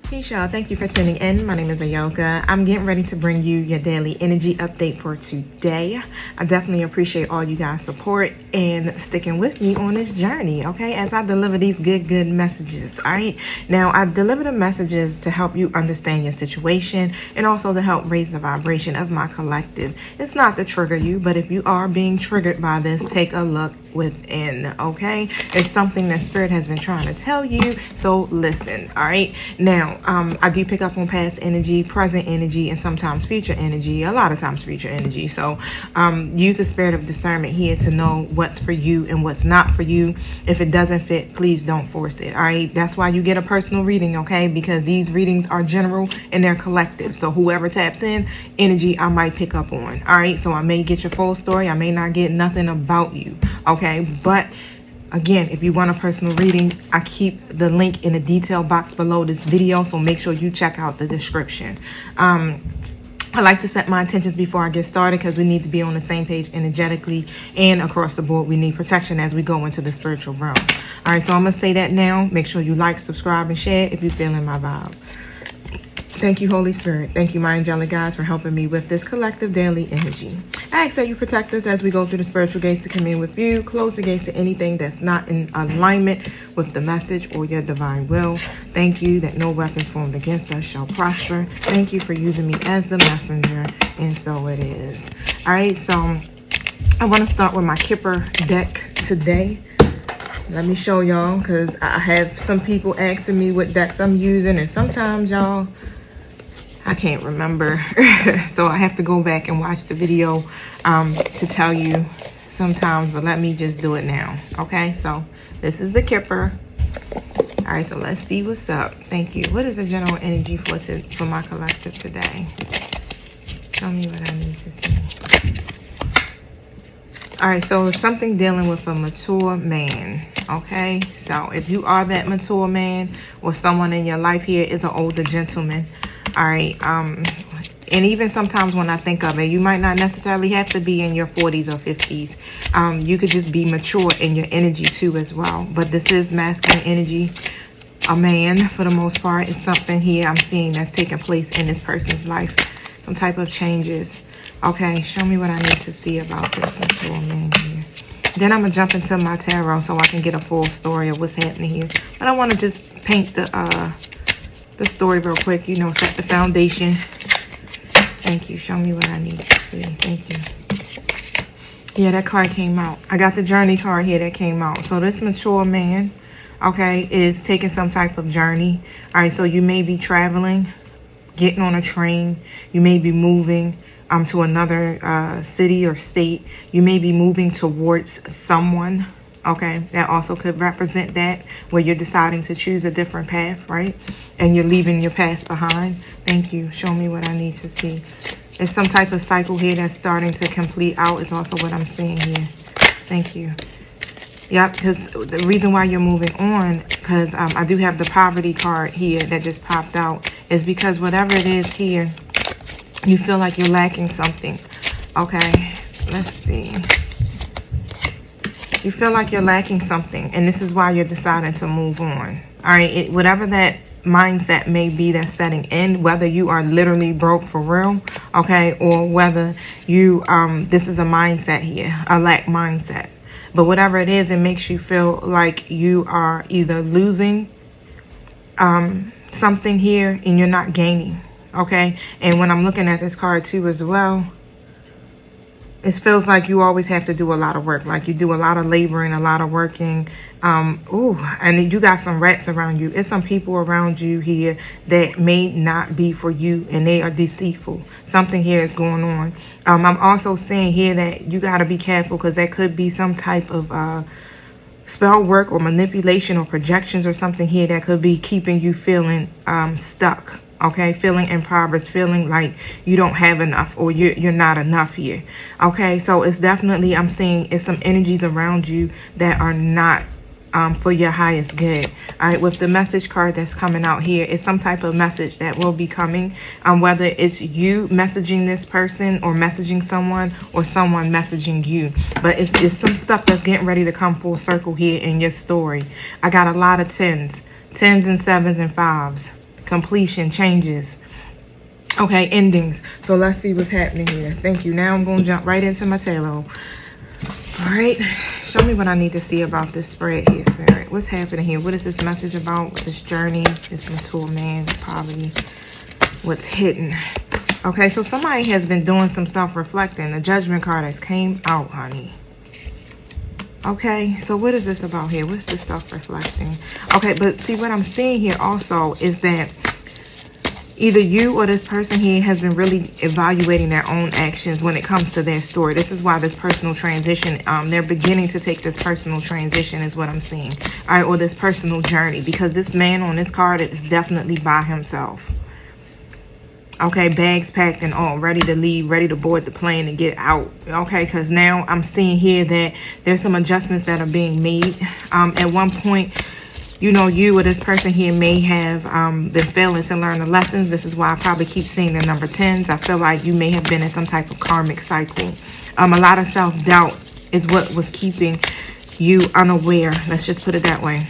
Peace, y'all. Thank you for tuning in. My name is Ayoka. I'm getting ready to bring you your daily energy update for today. I definitely appreciate all you guys' support and sticking with me on this journey, okay, as I deliver these good messages, all right? Now, I deliver the messages to help you understand your situation and also to help raise the vibration of my collective. It's not to trigger you, but if you are being triggered by this, take a look within, okay? It's something that Spirit has been trying to tell you, so listen, all right? Now, I do pick up on past energy, present energy, and sometimes future energy, a lot of times future energy. So use the spirit of discernment here to know what's for you and what's not for you. If it doesn't fit, please don't force it, all right? That's why you get a personal reading, okay? Because these readings are general and they're collective. So whoever taps in, energy I might pick up on, all right? So I may get your full story. I may not get nothing about you, okay? But again, if you want a personal reading, I keep the link in the detail box below this video, so make sure you check out the description. I like to set my intentions before I get started because we need to be on the same page energetically and across the board. We need protection as we go into the spiritual realm. All right, so I'm going to say that now. Make sure you like, subscribe, and share if you're feeling my vibe. Thank you, Holy Spirit. Thank you, my angelic guides, for helping me with this collective daily energy. I ask that you protect us as we go through the spiritual gates to commune with you. Close the gates to anything that's not in alignment with the message or your divine will. Thank you that no weapons formed against us shall prosper. Thank you for using me as the messenger, and so it is. All right, so I want to start with my Kipper deck today. Let me show y'all, because I have some people asking me what decks I'm using, and sometimes y'all, I can't remember. So I have to go back and watch the video to tell you sometimes, but let me just do it now. Okay, so this is the Kipper. All right, so let's see what's up. Thank you. What is the general energy for my collective today? Tell me what I need to see. All right, so it's something dealing with a mature man, okay? So if you are that mature man or someone in your life here is an older gentleman, all right? And even sometimes when I think of it, you might not necessarily have to be in your 40s or 50s. You could just be mature in your energy too as well. But this is masculine energy. A man, for the most part, is something here I'm seeing that's taking place in this person's life. Some type of changes. Okay, show me what I need to see about this mature man here. Then I'm going to jump into my tarot so I can get a full story of what's happening here. But I want to just paint the story real quick, you know, set the foundation. Thank you. Show me what I need to see. Thank you. Yeah, that card came out. I got the journey card here that came out. So this mature man, okay, is taking some type of journey. All right, so you may be traveling, getting on a train. You may be moving to another city or state. You may be moving towards someone, okay? That also could represent that, where you're deciding to choose a different path, right? And you're leaving your past behind. Thank you. Show me what I need to see. There's some type of cycle here that's starting to complete out is also what I'm seeing here. Thank you. Yeah, because the reason why you're moving on, because I do have the poverty card here that just popped out, is because whatever it is here, you feel like you're lacking something. Okay, let's see. You feel like you're lacking something, and this is why you're deciding to move on. All right, whatever that mindset may be that's setting in, whether you are literally broke for real, okay, or whether you, this is a mindset here, a lack mindset. But whatever it is, it makes you feel like you are either losing something here and you're not gaining. Okay, and when I'm looking at this card too as well, it feels like you always have to do a lot of work. Like you do a lot of laboring, a lot of working. And you got some rats around you. It's some people around you here that may not be for you, and they are deceitful. Something here is going on. I'm also seeing here that you got to be careful, because there could be some type of spell work or manipulation or projections or something here that could be keeping you feeling stuck. Okay, feeling impoverished, feeling like you don't have enough, or you're not enough here. Okay, so it's definitely, I'm seeing it's some energies around you that are not for your highest good. All right, with the message card that's coming out here, it's some type of message that will be coming, whether it's you messaging this person or messaging someone, or someone messaging you. But it's some stuff that's getting ready to come full circle here in your story. I got a lot of tens and sevens and fives. completion, changes. Okay, endings. So let's see what's happening here. Thank you. Now I'm going to jump right into my tarot. All right. Show me what I need to see about this spread here, Spirit. What's happening here? What is this message about? This journey, this mature man, poverty, what's hidden? Okay, so somebody has been doing some self-reflecting. The Judgment card has came out, honey. Okay, so what is this about here? What's this self-reflecting? Okay, but see what I'm seeing here also is that either you or this person here has been really evaluating their own actions when it comes to their story. This is why this personal transition, they're beginning to take this personal transition is what I'm seeing. All right, or this personal journey, because this man on this card is definitely by himself. Okay, bags packed and all, ready to leave, ready to board the plane and get out. Okay, because now I'm seeing here that there's some adjustments that are being made. At one point, you know, you or this person here may have been failing to learn the lessons. This is why I probably keep seeing the number 10s. I feel like you may have been in some type of karmic cycle. A lot of self-doubt is what was keeping you unaware, let's just put it that way,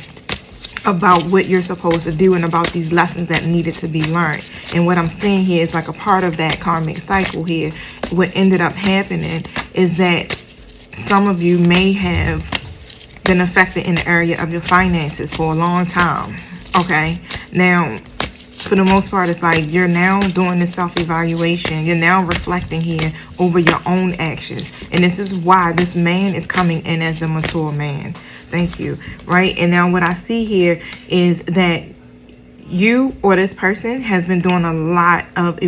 about what you're supposed to do and about these lessons that needed to be learned. And what I'm seeing here is like a part of that karmic cycle here. What ended up happening is that some of you may have been affected in the area of your finances for a long time. Okay, now for the most part, it's like you're now doing this self-evaluation. You're now reflecting here over your own actions, and this is why this man is coming in as a mature man. Thank you. Right, and now what I see here is that you or this person has been doing a lot of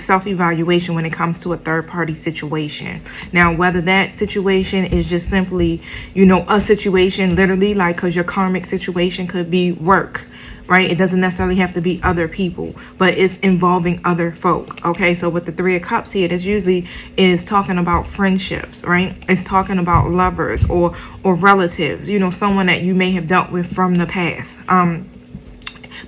self-evaluation when it comes to a third-party situation. Now, whether that situation is just simply, you know, a situation, literally, like, because your karmic situation could be work, right? It doesn't necessarily have to be other people, but it's involving other folk. Okay, so with the 3 of Cups here, this usually is talking about friendships, right? It's talking about lovers or relatives, you know, someone that you may have dealt with from the past.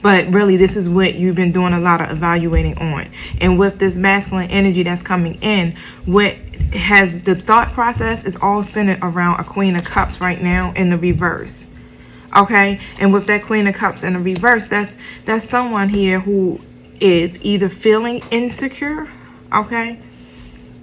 But really, this is what you've been doing a lot of evaluating on. And with this masculine energy that's coming in, what has the thought process is all centered around a Queen of Cups right now in the reverse. Okay, and with that Queen of Cups in the reverse, that's someone here who is either feeling insecure, okay,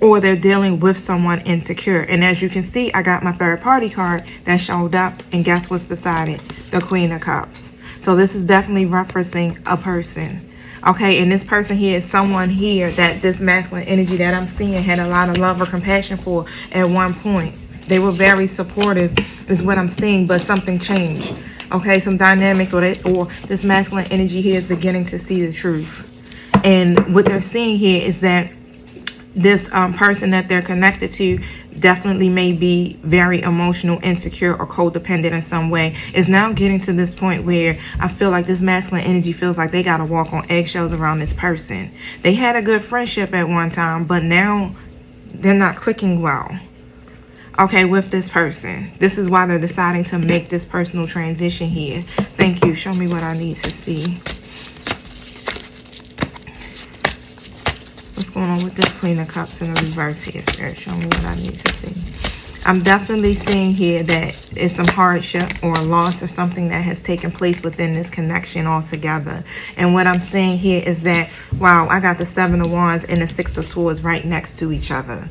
or they're dealing with someone insecure. And as you can see, I got my third party card that showed up, and guess what's beside it? The Queen of Cups. So this is definitely referencing a person. Okay, and this person here is someone here that this masculine energy that I'm seeing had a lot of love or compassion for at one point. They were very supportive is what I'm seeing, but something changed. Okay, some dynamics or this masculine energy here is beginning to see the truth. And what they're seeing here is that this person that they're connected to definitely may be very emotional, insecure, or codependent in some way. Is now getting to this point where I feel like this masculine energy feels like they got to walk on eggshells around this person. They had a good friendship at one time, but now they're not clicking well. Okay, with this person. This is why they're deciding to make this personal transition here. Thank you. Show me what I need to see. What's going on with this Queen of Cups in the reverse here, Spirit? Show me what I need to see. I'm definitely seeing here that it's some hardship or loss or something that has taken place within this connection altogether. And what I'm seeing here is that, wow, I got the 7 of Wands and the 6 of Swords right next to each other.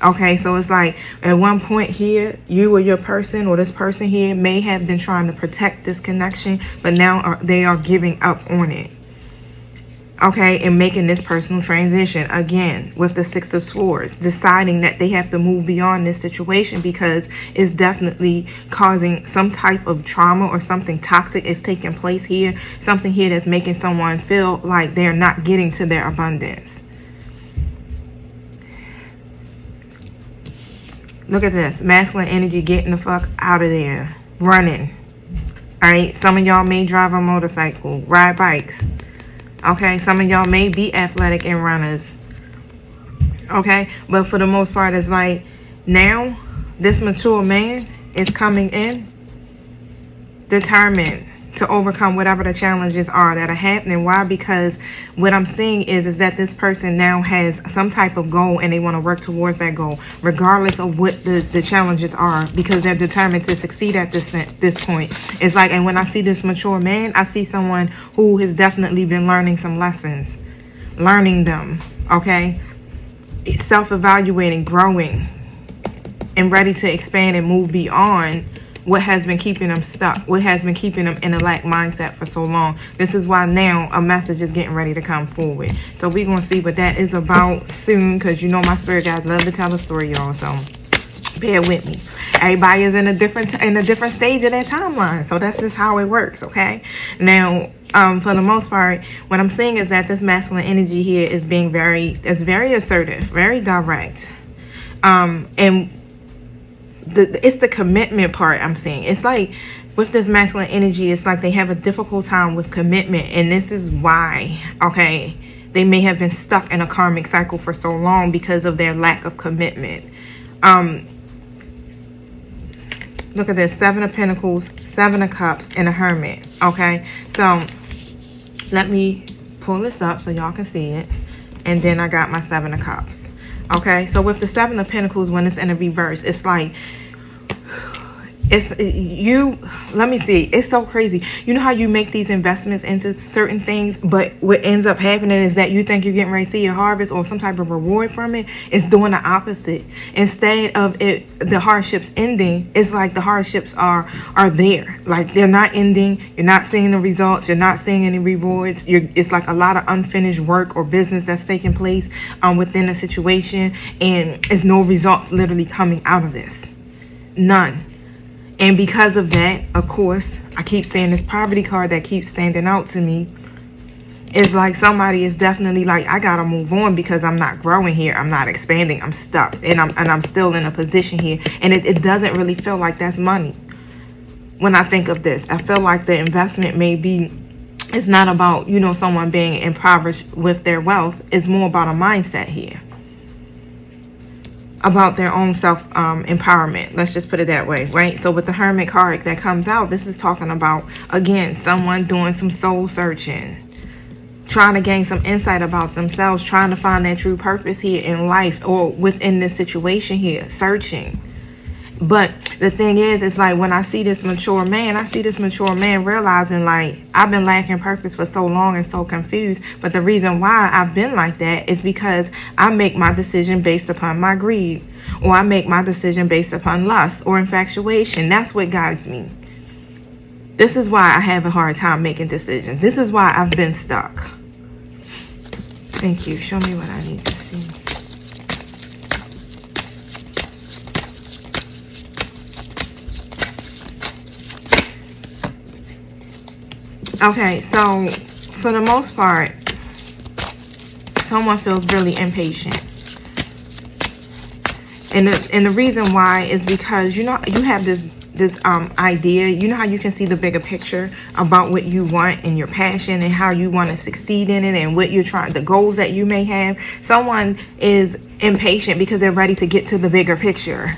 Okay, so it's like at one point here, you or your person or this person here may have been trying to protect this connection, but now they are giving up on it. Okay, and making this personal transition again with the 6 of Swords, deciding that they have to move beyond this situation because it's definitely causing some type of trauma or something toxic is taking place here. Something here that's making someone feel like they're not getting to their abundance. Look at this. Masculine energy getting the fuck out of there. Running. Alright, some of y'all may drive a motorcycle, ride bikes. Okay, some of y'all may be athletic and runners. Okay, but for the most part, it's like now this mature man is coming in determined. to overcome whatever the challenges are that are happening. Why? Because what I'm seeing is that this person now has some type of goal and they want to work towards that goal, regardless of what the challenges are, because they're determined to succeed at this point. It's like, and when I see this mature man, I see someone who has definitely been learning some lessons, learning them, okay? Self-evaluating, growing, and ready to expand and move beyond what has been keeping them stuck, what has been keeping them in a lack mindset for so long. This is why now a message is getting ready to come forward. So we're going to see what that is about soon, because you know my spirit guides love to tell a story, y'all. So bear with me. Everybody is in a different stage of their timeline. So that's just how it works, okay? Now, for the most part, what I'm seeing is that this masculine energy here is being very assertive, very direct. And it's the commitment part I'm seeing. It's like with this masculine energy, it's like they have a difficult time with commitment. And this is why, okay, they may have been stuck in a karmic cycle for so long because of their lack of commitment. Look at this, 7 of Pentacles, 7 of Cups, and a Hermit, okay? So let me pull this up so y'all can see it. And then I got my 7 of Cups. Okay, so with the 7 of Pentacles, when it's in a reverse, it's like, let me see, it's so crazy. You know how you make these investments into certain things, but what ends up happening is that you think you're getting ready to see a harvest or some type of reward from it. It's doing the opposite. Instead of the hardships ending, it's like the hardships are there. Like they're not ending. You're not seeing the results. You're not seeing any rewards. It's like a lot of unfinished work or business that's taking place within a situation, and it's no results literally coming out of this. None. And because of that, of course, I keep saying this poverty card that keeps standing out to me. It's like somebody is definitely like, I gotta move on because I'm not growing here. I'm not expanding. I'm stuck. And I'm still in a position here. And it doesn't really feel like that's money. When I think of this, I feel like the investment may be, it's not about, you know, someone being impoverished with their wealth. It's more about a mindset here. About their own self-empowerment. Let's just put it that way, right? So with the Hermit card that comes out, this is talking about, again, someone doing some soul searching, trying to gain some insight about themselves, trying to find their true purpose here in life or within this situation here, searching. But the thing is, it's like when I see this mature man, realizing like I've been lacking purpose for so long and so confused. But the reason why I've been like that is because I make my decision based upon my greed, or I make my decision based upon lust or infatuation. That's what guides me. This is why I have a hard time making decisions. This is why I've been stuck. Thank you. Show me what I need to see. Okay, so for the most part, someone feels really impatient. And the reason why is because, you know, you have this idea. You know how you can see the bigger picture about what you want and your passion and how you want to succeed in it and what you're trying, the goals that you may have. Someone is impatient because they're ready to get to the bigger picture.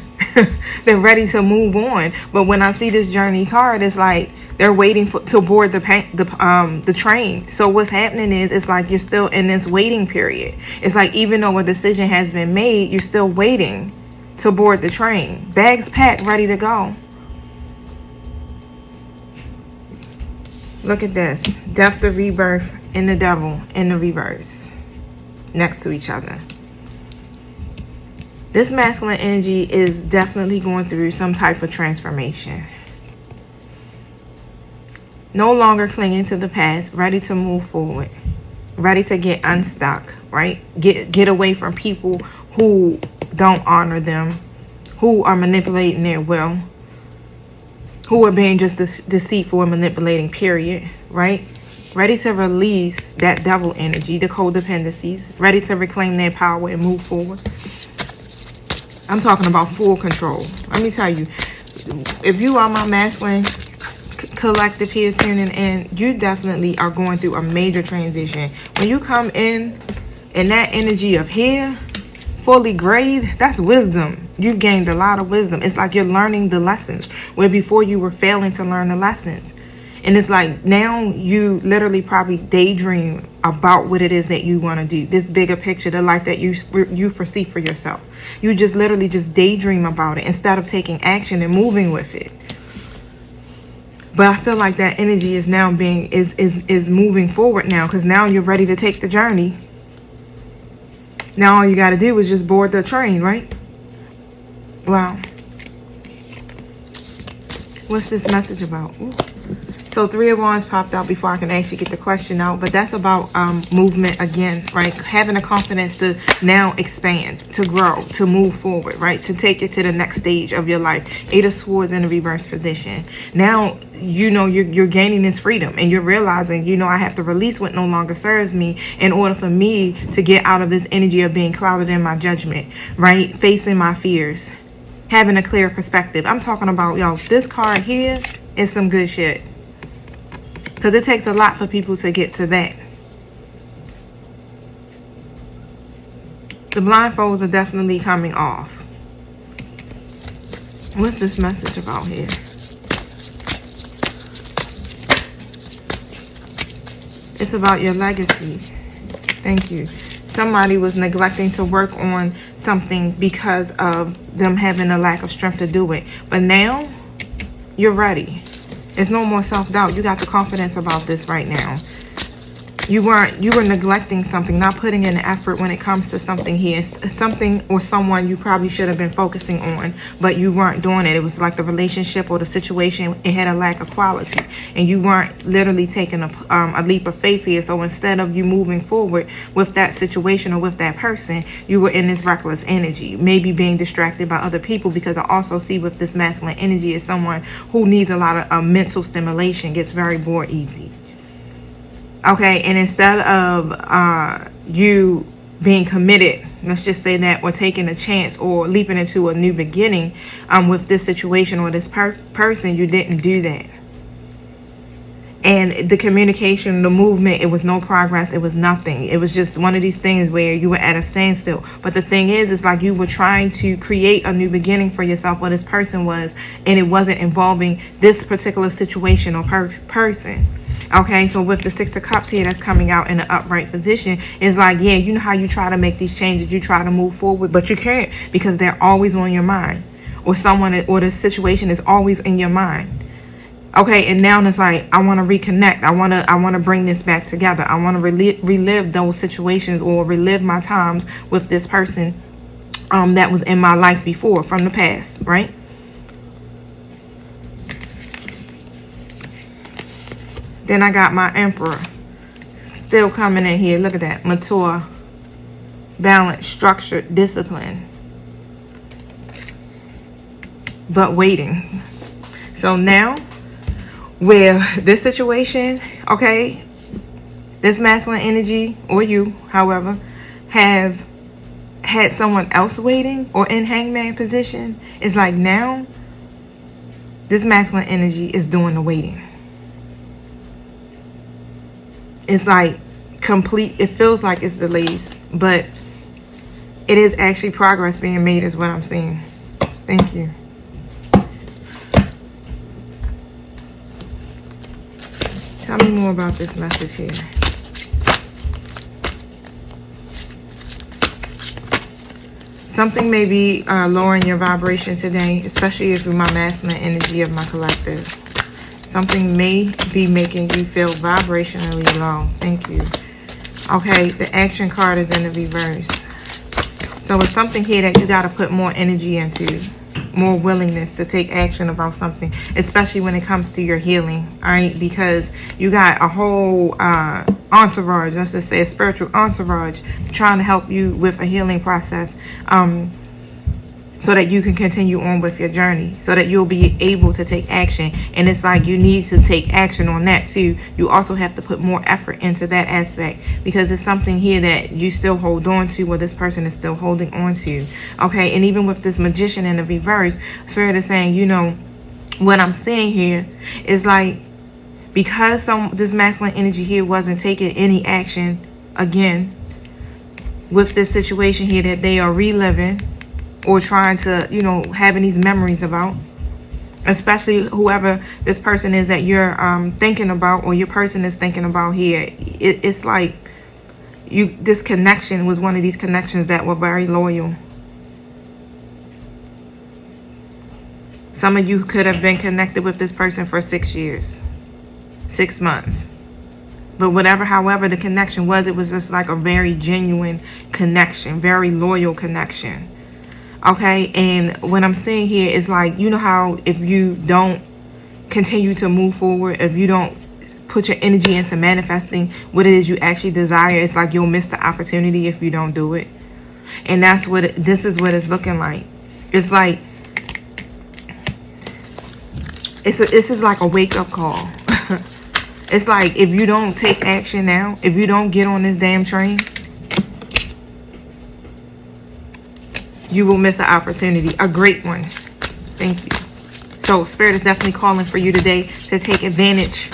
They're ready to move on. But when I see this journey card, it's like they're waiting to board the train. So what's happening is, it's like you're still in this waiting period. It's like even though a decision has been made, you're still waiting to board the train. Bags packed, ready to go. Look at this. Death, the rebirth, and the devil in the reverse. Next to each other. This masculine energy is definitely going through some type of transformation. No longer clinging to the past, ready to move forward. Ready to get unstuck, right? Get away from people who don't honor them, who are manipulating their will, who are being just deceitful and manipulating, period, right? Ready to release that devil energy, the codependencies, ready to reclaim their power and move forward. I'm talking about full control. Let me tell you, if you are my masculine collective here tuning in, you definitely are going through a major transition. When you come in that energy of here, fully grayed, that's wisdom. You've gained a lot of wisdom. It's like you're learning the lessons where before you were failing to learn the lessons. And it's like now you literally probably daydream about what it is that you want to do, this bigger picture, the life that you foresee for yourself. You just literally just daydream about it instead of taking action and moving with it. But I feel like that energy is now is moving forward now, because now you're ready to take the journey. Now all you got to do is just board the train, right? Wow. What's this message about? Ooh. So 3 of Wands popped out before I can actually get the question out. But that's about movement again, right? Having the confidence to now expand, to grow, to move forward, right? To take it to the next stage of your life. 8 of Swords in the reverse position. Now, you know, you're gaining this freedom. And you're realizing, you know, I have to release what no longer serves me in order for me to get out of this energy of being clouded in my judgment, right? Facing my fears. Having a clear perspective. I'm talking about, y'all, this card here is some good shit. Because it takes a lot for people to get to that. The blindfolds are definitely coming off. What's this message about here? It's about your legacy. Thank you. Somebody was neglecting to work on something because of them having a lack of strength to do it. But now, you're ready. There's no more self-doubt. You got the confidence about this right now. You were neglecting something, not putting in the effort when it comes to something here. It's something or someone you probably should have been focusing on, but you weren't doing it. It was like the relationship or the situation, it had a lack of quality. And you weren't literally taking a leap of faith here. So instead of you moving forward with that situation or with that person, you were in this reckless energy. Maybe being distracted by other people, because I also see with this masculine energy is someone who needs a lot of mental stimulation, gets very bored easy. Okay, and instead of you being committed, let's just say that, or taking a chance or leaping into a new beginning with this situation or this person, you didn't do that. And the communication, the movement, it was no progress. It was nothing. It was just one of these things where you were at a standstill. But the thing is, it's like you were trying to create a new beginning for yourself, what this person was, and it wasn't involving this particular situation or person. Okay, so with the 6 of Cups here that's coming out in the upright position, it's like, yeah, you know how you try to make these changes, you try to move forward, but you can't, because they're always on your mind, or someone or the situation is always in your mind. Okay, and now it's like, I want to reconnect. I want to bring this back together. I want to relive those situations or relive my times with this person that was in my life before, from the past, right? Then I got my Emperor still coming in here. Look at that. Mature, balanced, structured, discipline. But waiting. So now, where this situation, okay, this masculine energy, or you, however, have had someone else waiting or in hangman position, it's like now, this masculine energy is doing the waiting. It's like complete, it feels like it's delays, but it is actually progress being made is what I'm seeing. Thank you. Tell me more about this message here. Something may be lowering your vibration today, especially if you're my masculine energy of my collective. Something may be making you feel vibrationally low. Thank you. Okay, the action card is in the reverse. So it's something here that you got to put more energy into, more willingness to take action about something, especially when it comes to your healing, all right? Because you got a whole entourage, let's just say a spiritual entourage, trying to help you with a healing process, so that you can continue on with your journey, so that you'll be able to take action. And it's like you need to take action on that too. You also have to put more effort into that aspect, because it's something here that you still hold on to, or this person is still holding on to. Okay, and even with this Magician in the reverse, Spirit is saying, you know, what I'm seeing here is like, because this masculine energy here wasn't taking any action again with this situation here that they are reliving, or trying to, you know, having these memories about, especially whoever this person is that you're thinking about, or your person is thinking about here. It's like this connection was one of these connections that were very loyal. Some of you could have been connected with this person for 6 years, 6 months. But however the connection was, it was just like a very genuine connection, very loyal connection. Okay, and what I'm seeing here is like, you know how if you don't continue to move forward, if you don't put your energy into manifesting what it is you actually desire, it's like you'll miss the opportunity if you don't do it. And that's what this is what it's looking like. It's like this is like a wake-up call. It's like if you don't take action now, if you don't get on this damn train, you will miss an opportunity, a great one. Thank you. So Spirit is definitely calling for you today to take advantage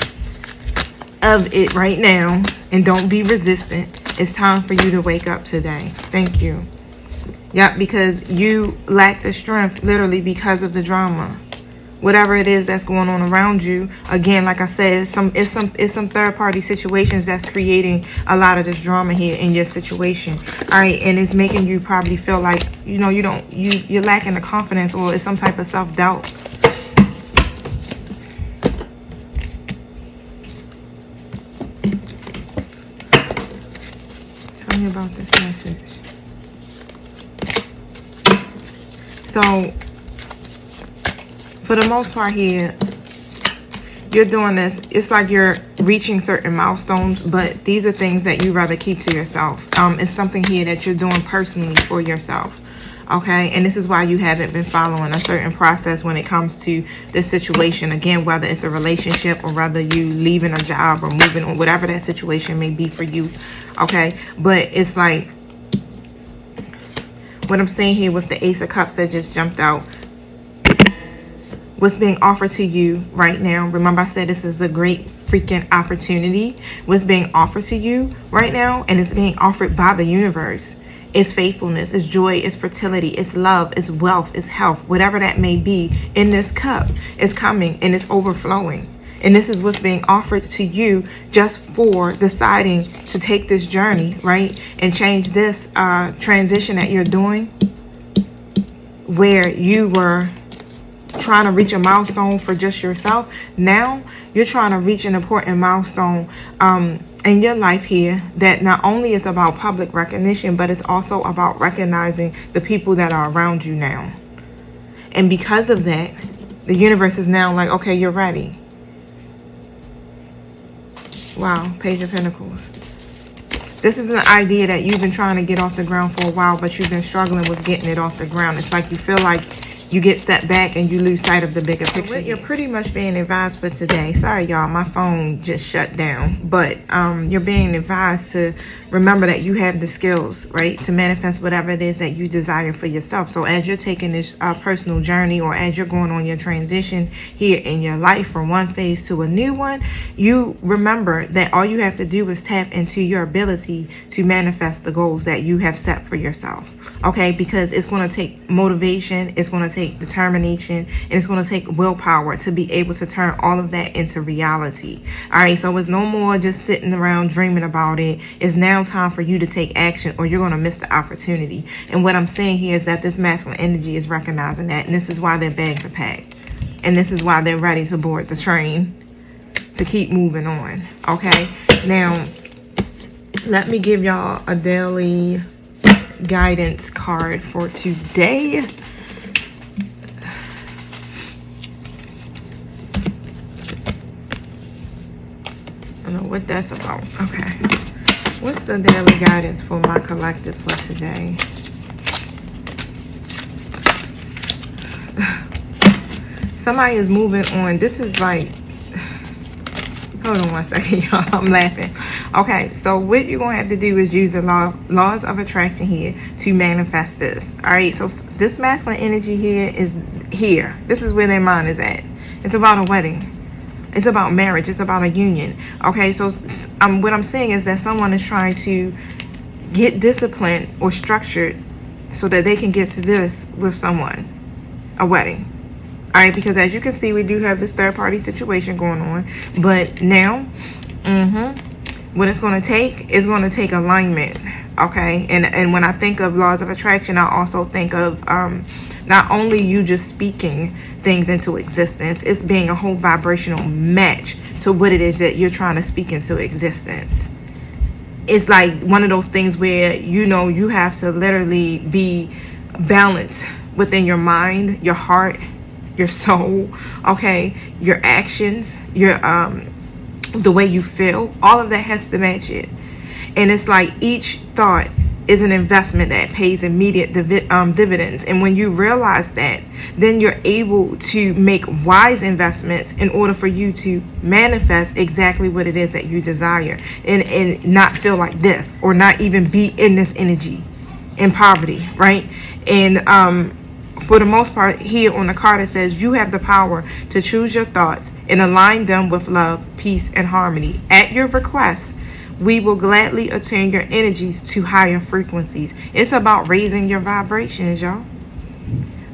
of it right now and don't be resistant. It's time for you to wake up today. Thank you. Yep, because you lack the strength literally because of the drama. Whatever it is that's going on around you, again, like I said, it's some third-party situations that's creating a lot of this drama here in your situation. All right, and it's making you probably feel like, you know, you're lacking the confidence, or it's some type of self-doubt. Tell me about this message. So for the most part here, you're doing this. It's like you're reaching certain milestones, but these are things that you rather keep to yourself. It's something here that you're doing personally for yourself. Okay, and this is why you haven't been following a certain process when it comes to this situation. Again, whether it's a relationship or whether you leaving a job or moving on, whatever that situation may be for you. Okay, but it's like what I'm saying here with the Ace of Cups that just jumped out. What's being offered to you right now, remember I said this is a great freaking opportunity. What's being offered to you right now, and it's being offered by the universe, is faithfulness, is joy, is fertility, is love, is wealth, is health. Whatever that may be in this cup is coming and it's overflowing. And this is what's being offered to you just for deciding to take this journey, right? And change this transition that you're doing, where you were trying to reach a milestone for just yourself. Now you're trying to reach an important milestone in your life here that not only is about public recognition, but it's also about recognizing the people that are around you now. And because of that, the universe is now like, okay, you're ready. Wow, Page of Pentacles. This is an idea that you've been trying to get off the ground for a while, but you've been struggling with getting it off the ground. It's like you feel like you get set back and you lose sight of the bigger picture. You're pretty much being advised for today. Sorry, y'all, my phone just shut down. But you're being advised to remember that you have the skills, right, to manifest whatever it is that you desire for yourself. So as you're taking this personal journey, or as you're going on your transition here in your life from one phase to a new one, you remember that all you have to do is tap into your ability to manifest the goals that you have set for yourself. Okay, because it's going to take motivation, it's going to take determination, and it's going to take willpower to be able to turn all of that into reality. All right, so it's no more just sitting around dreaming about it. It's now time for you to take action, or you're going to miss the opportunity. And what I'm saying here is that this masculine energy is recognizing that, and this is why their bags are packed, and this is why they're ready to board the train to keep moving on. Okay, now let me give y'all a daily guidance card for today. I don't know what that's about. Okay, what's the daily guidance for my collective for today? Somebody is moving on. This is like, hold on one second, y'all. I'm laughing. Okay, so what you're going to have to do is use the laws of attraction here to manifest this. All right, so this masculine energy here is here. This is where their mind is at. It's about a wedding. It's about marriage. It's about a union. Okay, so what I'm saying is that someone is trying to get disciplined or structured so that they can get to this with someone, a wedding. All right, because as you can see, we do have this third-party situation going on. But now, what it's going to take is going to take alignment. Okay, and when I think of laws of attraction, I also think of not only you just speaking things into existence, it's being a whole vibrational match to what it is that you're trying to speak into existence. It's like one of those things where, you know, you have to literally be balanced within your mind, your heart, your soul, okay, your actions, your the way you feel. All of that has to match it. And it's like each thought is an investment that pays immediate dividends. And when you realize that, then you're able to make wise investments in order for you to manifest exactly what it is that you desire, and not feel like this, or not even be in this energy in poverty, right? And for the most part, here on the card it says you have the power to choose your thoughts and align them with love, peace, and harmony. At your request, we will gladly attune your energies to higher frequencies. It's about raising your vibrations, y'all.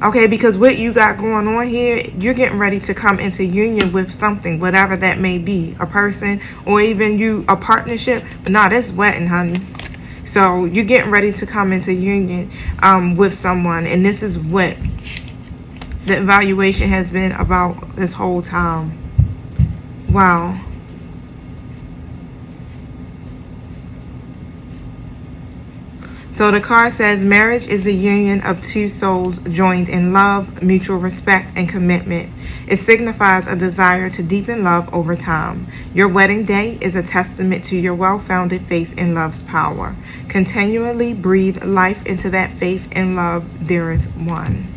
Okay, because what you got going on here, you're getting ready to come into union with something, whatever that may be, a person, or even a partnership. But nah, that's wedding, honey. So you're getting ready to come into union with someone, and this is what the evaluation has been about this whole time. Wow. So the card says marriage is a union of two souls joined in love, mutual respect, and commitment. It signifies a desire to deepen love over time. Your wedding day is a testament to your well-founded faith in love's power. Continually breathe life into that faith and love, dearest one.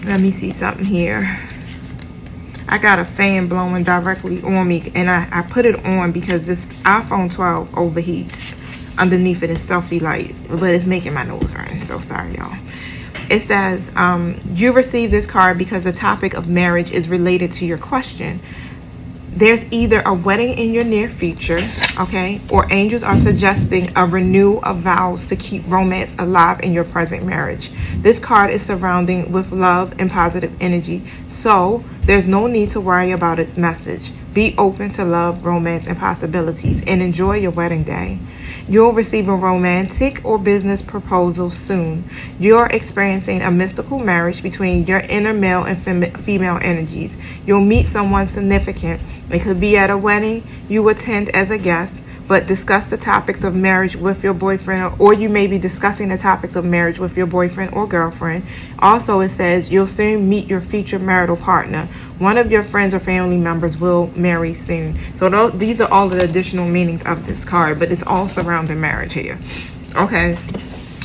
Let me see something here. I got a fan blowing directly on me, and I put it on because this iPhone 12 overheats. Underneath it is selfie light, but it's making my nose run, so sorry, y'all. It says, you received this card because the topic of marriage is related to your question. There's either a wedding in your near future, okay, or angels are suggesting a renewal of vows to keep romance alive in your present marriage. This card is surrounding with love and positive energy, so there's no need to worry about its message. Be open to love, romance, and possibilities, and enjoy your wedding day. You'll receive a romantic or business proposal soon. You're experiencing a mystical marriage between your inner male and female energies. You'll meet someone significant. It could be at a wedding you attend as a guest, but discuss the topics of marriage with your boyfriend, or you may be discussing the topics of marriage with your boyfriend or girlfriend. Also, it says you'll soon meet your future marital partner. One of your friends or family members will marry soon. So these are all the additional meanings of this card, but it's all surrounding marriage here. Okay.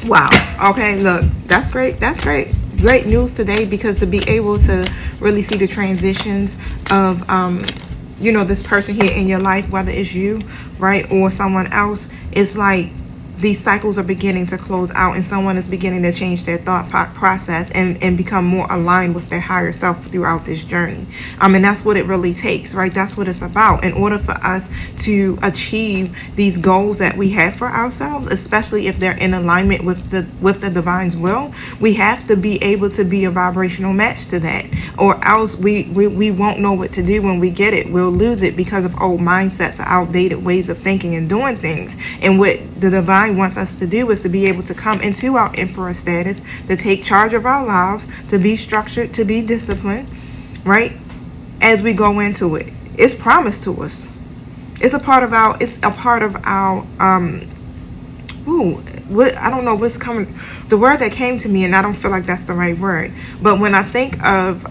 Wow. Okay, look, that's great. That's great. Great news today, because to be able to really see the transitions of you know, this person here in your life, whether it's you, right, or someone else, it's like these cycles are beginning to close out, and someone is beginning to change their thought process and become more aligned with their higher self throughout this journey. And that's what it really takes, right? That's what it's about. In order for us to achieve these goals that we have for ourselves, especially if they're in alignment with the divine's will, we have to be able to be a vibrational match to that, or else we won't know what to do when we get it. We'll lose it because of old mindsets, outdated ways of thinking and doing things. And what the divine wants us to do is to be able to come into our emperor status, to take charge of our lives, to be structured, to be disciplined, right? As we go into it, it's promised to us. It's a part of our I don't know what's coming, the word that came to me, and I don't feel like that's the right word, but when I think of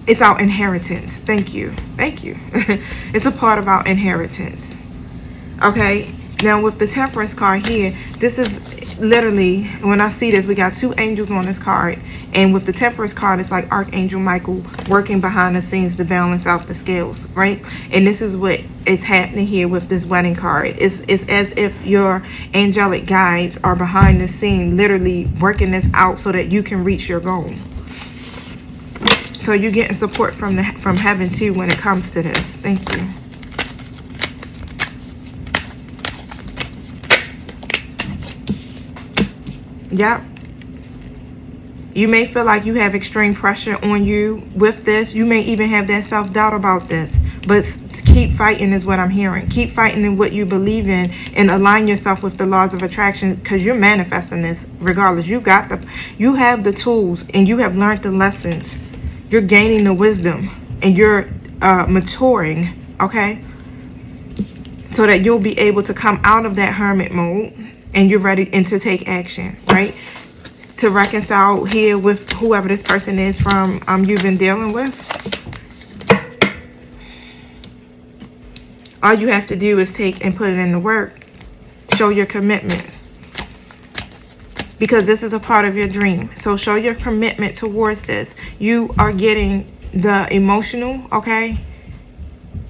it's our inheritance. Thank you. It's a part of our inheritance. Okay. Now with the Temperance card here, this is literally, when I see this, we got two angels on this card, and with the Temperance card, it's like Archangel Michael working behind the scenes to balance out the scales, right? And this is what is happening here with this wedding card. It's as if your angelic guides are behind the scene, literally working this out so that you can reach your goal. So you're getting support from heaven too when it comes to this. Thank you. Yep. You may feel like you have extreme pressure on you with this. You may even have that self-doubt about this. But keep fighting is what I'm hearing. Keep fighting in what you believe in and align yourself with the laws of attraction, because you're manifesting this regardless. You have the tools and you have learned the lessons. You're gaining the wisdom and you're maturing, okay? So that you'll be able to come out of that hermit mode and you're ready and to take action, right? To reconcile here with whoever this person is from you've been dealing with. All you have to do is take and put it in the work. Show your commitment. Because this is a part of your dream. So show your commitment towards this. You are getting the emotional, okay,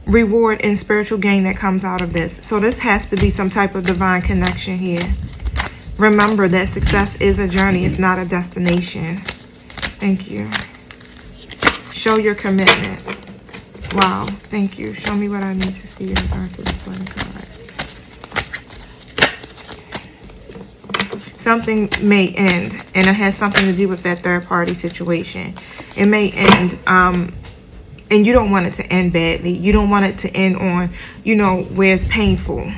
reward and spiritual gain that comes out of this. So this has to be some type of divine connection here. Remember that success is a journey. It's not a destination. Thank you. Show your commitment. Wow. Thank you. Show me what I need to see in regard to this one card. Something may end, and it has something to do with that third party situation. It may end, and you don't want it to end badly. You don't want it to end on, you know, where it's painful.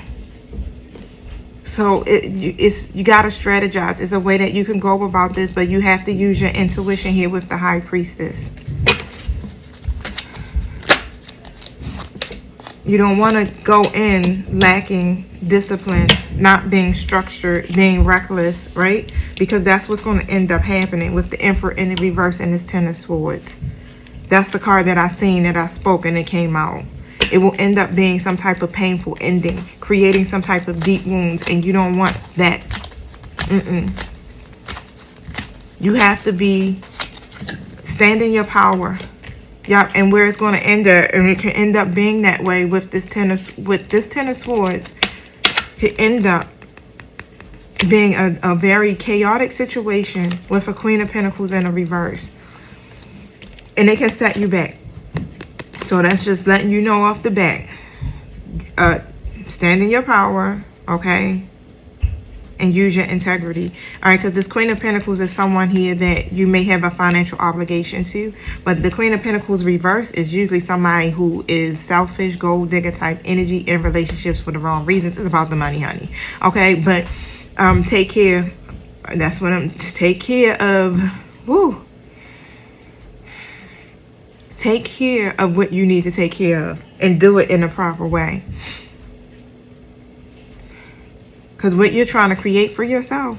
So you got to strategize. It's a way that you can go about this, but you have to use your intuition here with the High Priestess. You don't want to go in lacking discipline, not being structured, being reckless, right? Because that's what's going to end up happening with the Emperor in the reverse and this Ten of Swords. That's the card that I seen, that I spoke, and it came out. It will end up being some type of painful ending, creating some type of deep wounds, and you don't want that. You have to be stand in your power. Yeah, and where it's going to end up, and it can end up being that way with this Ten of Swords. It end up being a very chaotic situation with a Queen of Pentacles in a reverse, and it can set you back. So that's just letting you know off the bat. Stand in your power, okay? And use your integrity. All right, because this Queen of Pentacles is someone here that you may have a financial obligation to. But the Queen of Pentacles reverse is usually somebody who is selfish, gold digger type energy in relationships for the wrong reasons. It's about the money, honey. Okay, but take care. That's what take care of. Woo. Take care of what you need to take care of and do it in a proper way. Because what you're trying to create for yourself,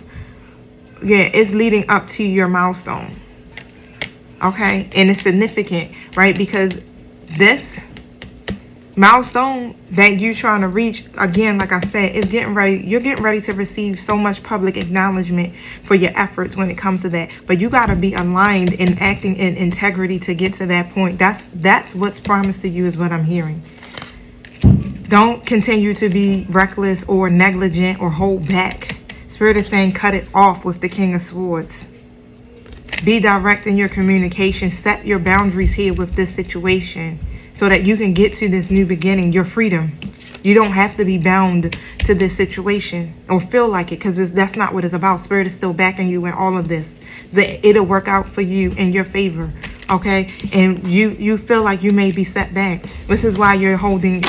yeah, it's leading up to your milestone. Okay? And it's significant, right? Because this milestone that you're trying to reach, again, like I said, is getting ready. You're getting ready to receive so much public acknowledgement for your efforts when it comes to that. But you got to be aligned and acting in integrity to get to that point. That's what's promised to you, is what I'm hearing. Don't continue to be reckless or negligent or hold back. Spirit is saying cut it off with the King of Swords. Be direct in your communication. Set your boundaries here with this situation so that you can get to this new beginning, your freedom. You don't have to be bound to this situation or feel like it, because that's not what it's about. Spirit is still backing you in all of this. It'll work out for you in your favor, okay? And you feel like you may be set back. This is why you're holding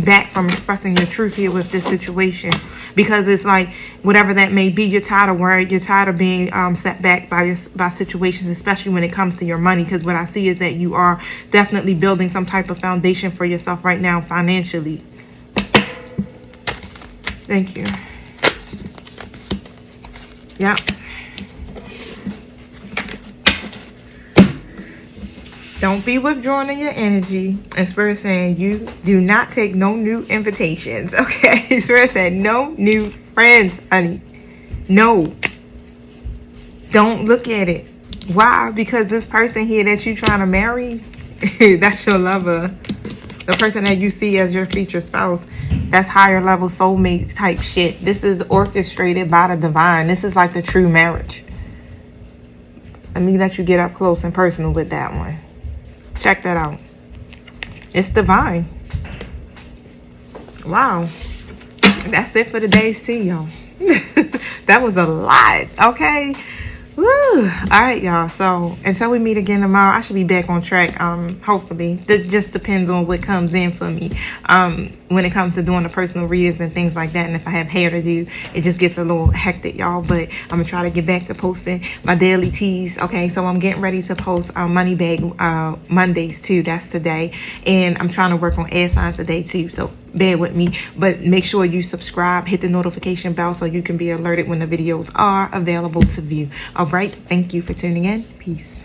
back from expressing your truth here with this situation, because it's like whatever that may be, you're tired of worry, you're tired of being set back by situations, especially when it comes to your money. Because what I see is that you are definitely building some type of foundation for yourself right now financially. Thank you. Yep. Don't be withdrawing in your energy. And Spirit saying you do not take no new invitations. Okay. Spirit said no new friends, honey. No. Don't look at it. Why? Because this person here that you're trying to marry, that's your lover. The person that you see as your future spouse, that's higher level soulmate type shit. This is orchestrated by the divine. This is like the true marriage. Let me let you get up close and personal with that one. Check that out. It's divine. Wow. That's it for today's tea, y'all. That was a lot, okay? Woo! All right, y'all. So until we meet again tomorrow, I should be back on track. Hopefully, that just depends on what comes in for me. When it comes to doing the personal readings and things like that, and if I have hair to do, it just gets a little hectic, y'all. But I'm gonna try to get back to posting my daily teas. Okay, so I'm getting ready to post money bag Mondays too. That's today, and I'm trying to work on air signs today too. So bear with me, but make sure you subscribe, hit the notification bell so you can be alerted when the videos are available to view. All right, thank you for tuning in. Peace.